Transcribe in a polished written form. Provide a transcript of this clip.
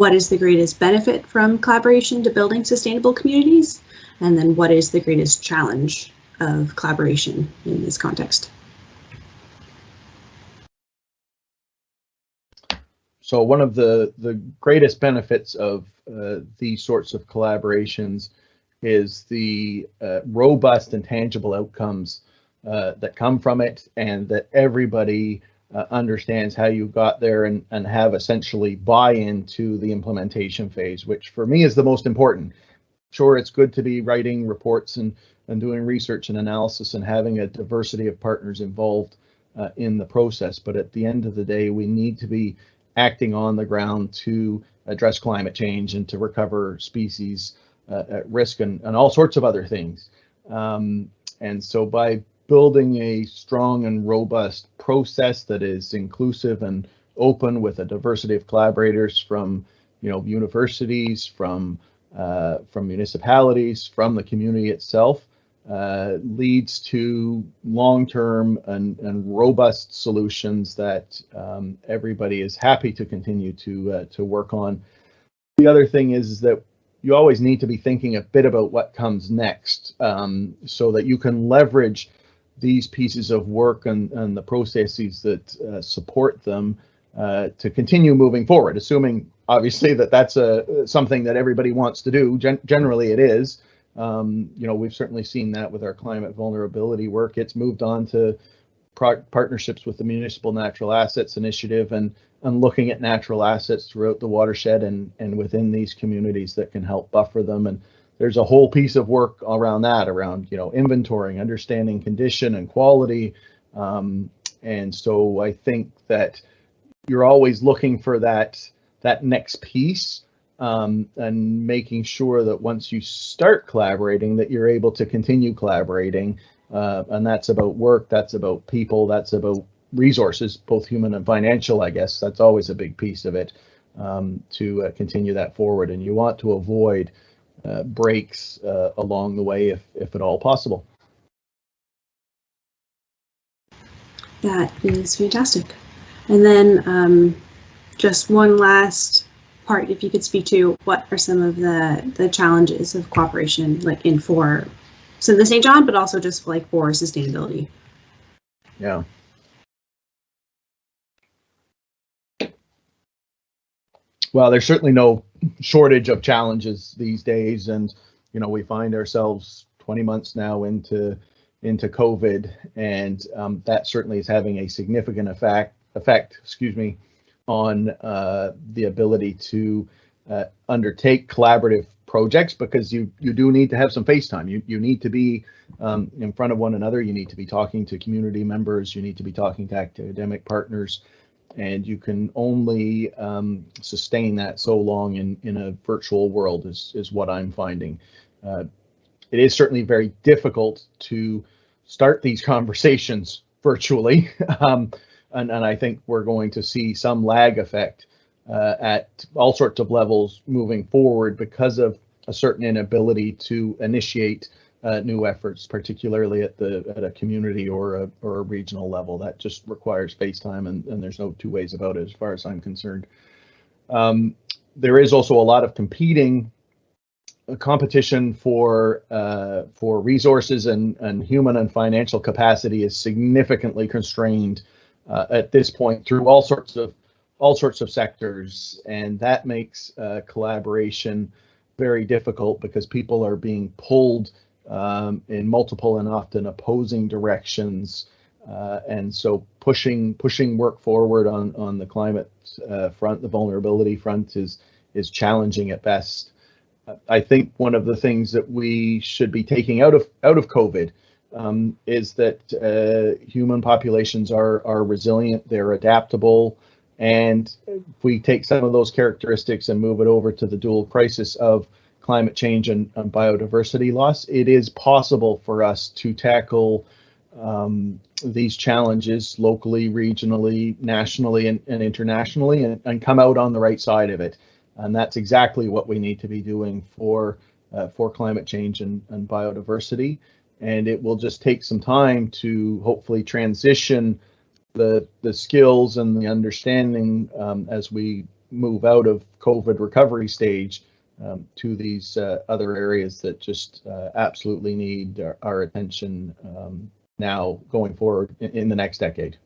what is the greatest benefit from collaboration to building sustainable communities? And then what is the greatest challenge of collaboration in this context? So one of the greatest benefits of these sorts of collaborations is the robust and tangible outcomes that come from it, and that everybody understands how you got there and have essentially buy-in to the implementation phase, which for me is the most important. Sure, it's good to be writing reports and doing research and analysis and having a diversity of partners involved in the process, but at the end of the day, we need to be acting on the ground to address climate change and to recover species at risk and all sorts of other things. And so by building a strong and robust process that is inclusive and open with a diversity of collaborators from, universities, from municipalities, from the community itself, leads to long-term and robust solutions that everybody is happy to continue to work on. The other thing is that you always need to be thinking a bit about what comes next, so that you can leverage these pieces of work and the processes that support them to continue moving forward, assuming obviously that that's something that everybody wants to do. Generally it is. We've certainly seen that with our climate vulnerability work. It's moved on to partnerships with the Municipal Natural Assets Initiative and looking at natural assets throughout the watershed and within these communities that can help buffer them. And there's a whole piece of work around that, around inventorying, understanding condition and quality. And so I think that you're always looking for that next piece. And making sure that once you start collaborating, that you're able to continue collaborating. And that's about work, that's about people, that's about resources, both human and financial, I guess. That's always a big piece of it, to continue that forward. And you want to avoid breaks along the way if at all possible. That is fantastic. And then just one last part, if you could speak to what are some of the challenges of cooperation, like for the St. John, but also just for sustainability. Yeah. Well, there's certainly no shortage of challenges these days, and we find ourselves 20 months now into COVID, and that certainly is having a significant effect, on the ability to undertake collaborative projects, because you do need to have some face time. You need to be in front of one another. You need to be talking to community members. You need to be talking to academic partners, and you can only sustain that so long in a virtual world is what I'm finding. It is certainly very difficult to start these conversations virtually. And I think we're going to see some lag effect at all sorts of levels moving forward because of a certain inability to initiate new efforts, particularly at a community or a regional level. That just requires face time, and there's no two ways about it as far as I'm concerned. There is also a lot of competing competition for resources, and human and financial capacity is significantly constrained at this point through all sorts of sectors, and that makes collaboration very difficult because people are being pulled in multiple and often opposing directions, and so pushing work forward on the climate front, the vulnerability front, is challenging at best. I think one of the things that we should be taking out of COVID is that human populations are resilient, they're adaptable, and if we take some of those characteristics and move it over to the dual crisis of climate change and biodiversity loss, it is possible for us to tackle these challenges locally, regionally, nationally, and internationally, and come out on the right side of it. And that's exactly what we need to be doing for climate change and biodiversity. And it will just take some time to hopefully transition the skills and the understanding as we move out of COVID recovery stage to these other areas that just absolutely need our attention now going forward in the next decade.